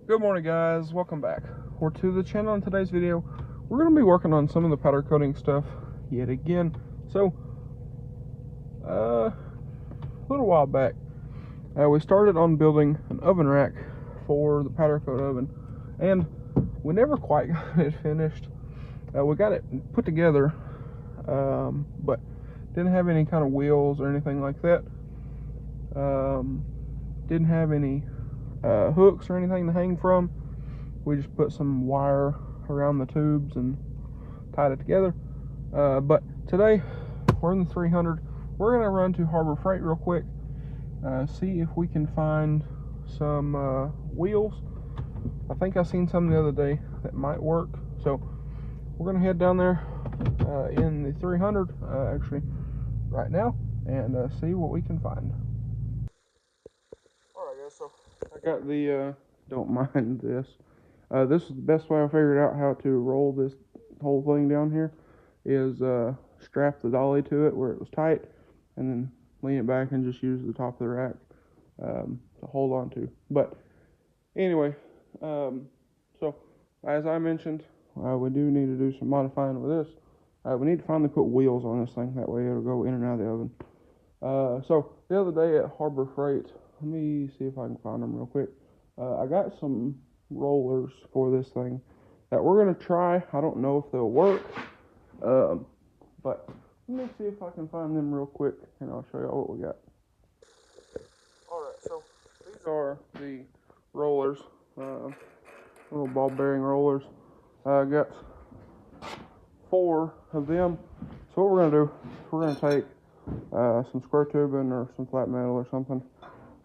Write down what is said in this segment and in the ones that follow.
Good morning, guys. Welcome back to the channel. In today's video, we're going to be working on some of the powder coating stuff yet again. So, a little while back, we started on building an oven rack for the powder coat oven, and we never quite got it finished. We got it put together, but didn't have any kind of wheels or anything like that. Didn't have any hooks or anything to hang from. We just put some wire around the tubes and tied it together. But today we're in the 300. We're going to run to Harbor Freight real quick, see if we can find some wheels. I think I seen some the other day that might work, so we're going to head down there in the 300 actually right now and see what we can find. Alright guys, so I got the don't mind this. This is the best way I figured out how to roll this whole thing down here, is strap the dolly to it where it was tight and then lean it back and just use the top of the rack to hold on to. But anyway, so as I mentioned, we do need to do some modifying with this. We need to finally put wheels on this thing, that way it'll go in and out of the oven. So the other day at Harbor Freight, let me see if I can find them real quick. I got some rollers for this thing that we're going to try. I don't know if they'll work, but let me see if I can find them real quick and I'll show you what we got. Alright, so these are the rollers, little ball bearing rollers. I got 4 of them. So what we're going to do, we're going to take some square tubing or some flat metal or something.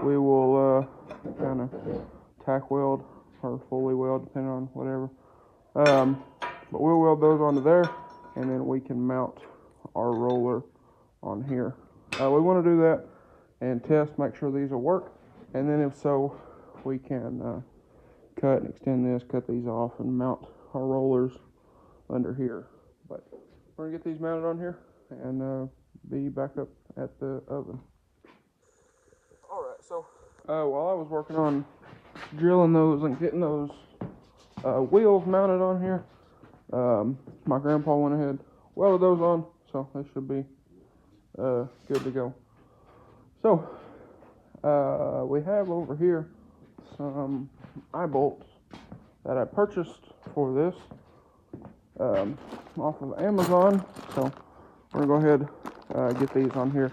We will kind of tack weld or fully weld, depending on whatever. But we'll weld those onto there, and then we can mount our roller on here. We want to do that and test, make sure these will work, and then if so, we can cut and extend this, cut these off, and mount our rollers under here. But we're gonna get these mounted on here and be back up at the oven. Alright, so while I was working on drilling those and getting those wheels mounted on here, my grandpa went ahead, welded those on, so they should be good to go. So we have over here some eye bolts that I purchased for this off of Amazon, so we're gonna go ahead get these on here.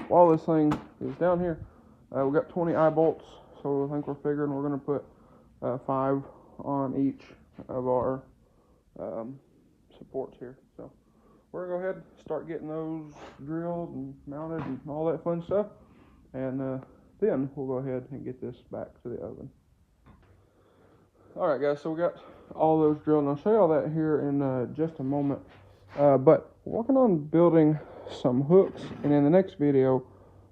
While this thing is down here, we got 20 eye bolts, so I think we're figuring we're gonna put 5 on each of our supports here. So we're gonna go ahead and start getting those drilled and mounted and all that fun stuff, and then we'll go ahead and get this back to the oven. Alright guys, so we got all those drilled, and I'll show you all that here in just a moment. But working on building some hooks, and in the next video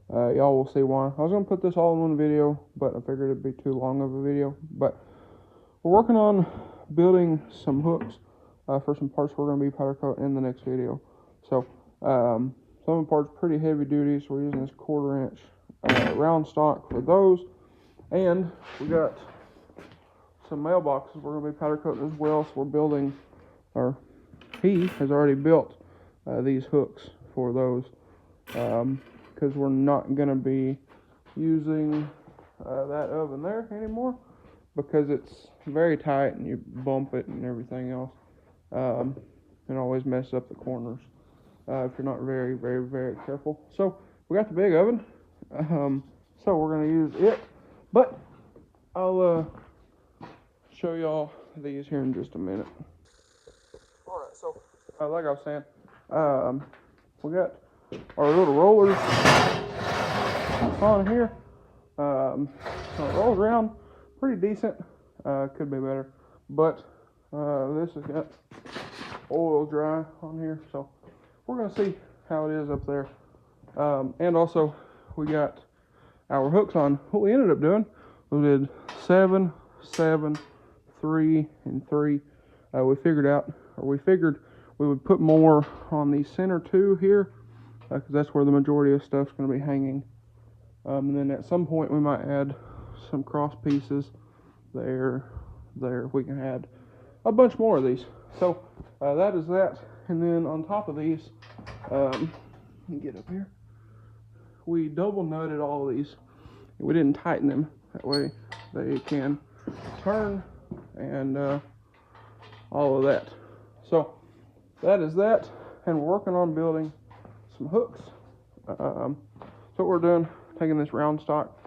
y'all will see why. I was going to put this all in one video, but I figured it'd be too long of a video. But we're working on building some hooks for some parts we're going to be powder coating in the next video. So some of the parts pretty heavy duty, so we're using this 1/4 inch round stock for those. And we got some mailboxes we're going to be powder coating as well, so we're building, or he has already built these hooks for those, because we're not going to be using that oven there anymore, because it's very tight and you bump it and everything else, and always mess up the corners if you're not very, very, very careful. So we got the big oven, so we're going to use it, but I'll show y'all these here in just a minute. Alright, so like I was saying, we got our little rollers on here. So it rolls around pretty decent. Could be better, but this has got oil dry on here, so we're gonna see how it is up there. And also we got our hooks on. What we ended up doing, we did 7, 7, 3, and 3. We figured we would put more on the center 2 here, because that's where the majority of stuff's going to be hanging. And then at some point we might add some cross pieces there. We can add a bunch more of these. So that is that. And then on top of these, let me get up here. We double nutted all of these. We didn't tighten them. That way they can turn and all of that. So that is that. And we're working on building some hooks. So what we're doing, taking this round stock,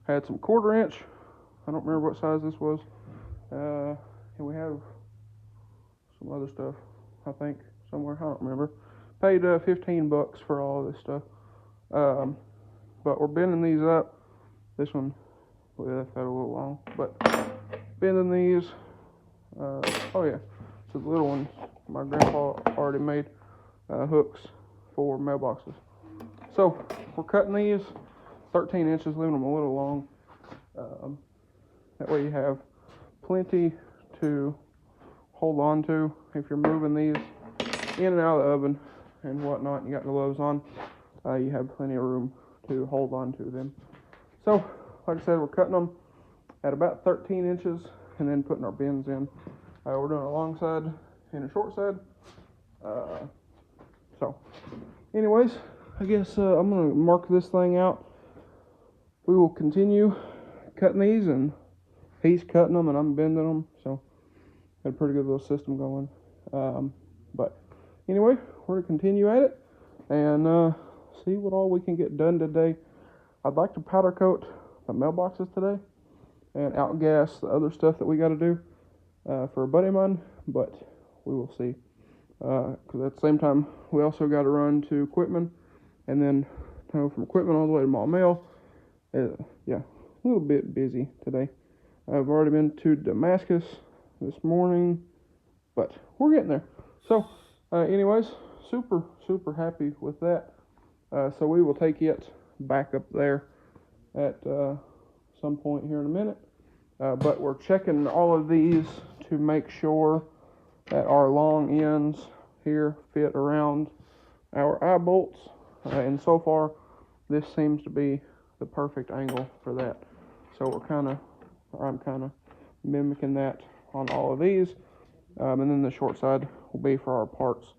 had some 1/4 inch. I don't remember what size this was. And we have some other stuff, I think, somewhere. I don't remember. Paid $15 for all of this stuff. But we're bending these up. This one, well, that's got a little long. But bending these. Oh yeah, so the little ones, my grandpa already made hooks for mailboxes. So we're cutting these 13 inches, leaving them a little long. That way you have plenty to hold on to if you're moving these in and out of the oven and whatnot. And you got the gloves on. You have plenty of room to hold on to them. So, like I said, we're cutting them at about 13 inches and then putting our bends in. We're doing a long side and a short side. So, anyways, I guess I'm going to mark this thing out. We will continue cutting these, and he's cutting them and I'm bending them. So, got a pretty good little system going. But anyway, we're going to continue at it and see what all we can get done today. I'd like to powder coat the mailboxes today and outgas the other stuff that we got to do for a buddy of mine, but we will see. Because at the same time, we also got to run to Quitman, and then from Quitman all the way to Mall Mail. Yeah, a little bit busy today. I've already been to Damascus this morning, but we're getting there. So, anyways, super happy with that. So we will take it back up there at some point here in a minute. But we're checking all of these to make sure that our long ends here fit around our eye bolts. And so far, this seems to be the perfect angle for that. So I'm kind of mimicking that on all of these. And then the short side will be for our parts.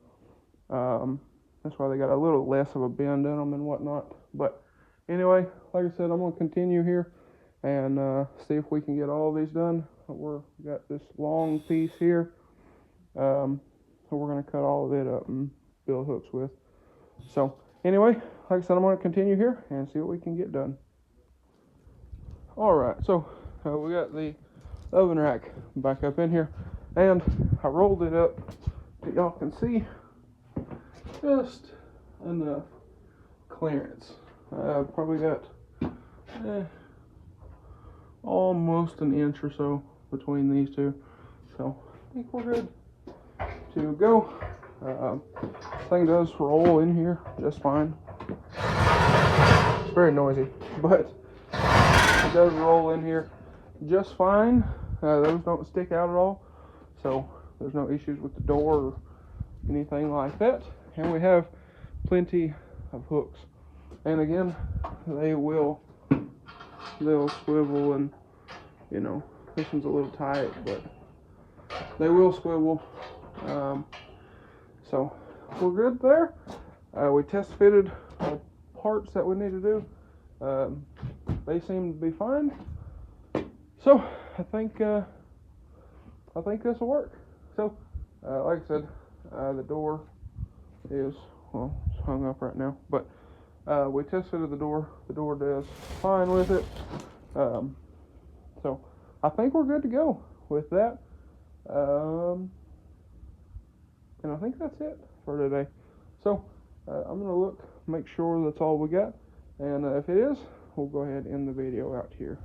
That's why they got a little less of a bend in them and whatnot. But anyway, like I said, I'm going to continue here and see if we can get all of these done. We've got this long piece here. So we're going to cut all of it up and build hooks with. So anyway, like I said, I'm going to continue here and see what we can get done. Alright, so we got the oven rack back up in here. And I rolled it up so y'all can see just enough clearance. Probably got almost an inch or so between these two. So I think we're good to go. This thing does roll in here just fine. It's very noisy, but it does roll in here just fine. Those don't stick out at all, so there's no issues with the door or anything like that. And we have plenty of hooks, and again, they'll swivel, and you know, this one's a little tight, but they will swivel. So we're good there. We test fitted our parts that we need to do. They seem to be fine. So I think this will work. So like I said, the door is, well, it's hung up right now, but we test fitted the door. The door does fine with it. So I think we're good to go with that. And I think that's it for today. So I'm going to look, make sure that's all we got. And if it is, we'll go ahead and end the video out here.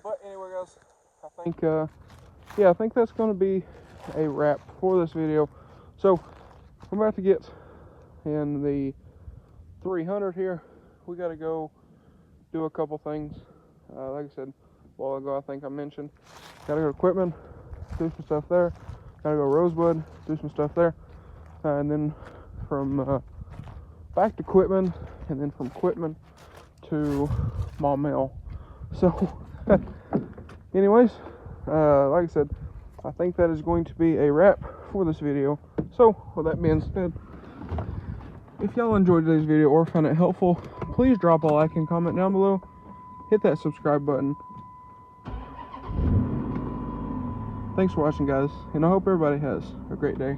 But anyway, guys, I think that's going to be a wrap for this video. So I'm about to get in the 300 here. We got to go do a couple things. Like I said a while ago, I think I mentioned, got to go to Quitman, do some stuff there. Got to go Rosebud, do some stuff there. And then from back to Quitman, and then from Quitman to Mall Mail. So anyways, like I said, I think that is going to be a wrap for this video. So with that being said, if y'all enjoyed today's video or found it helpful, please drop a like and comment down below. Hit that subscribe button. Thanks for watching, guys, and I hope everybody has a great day.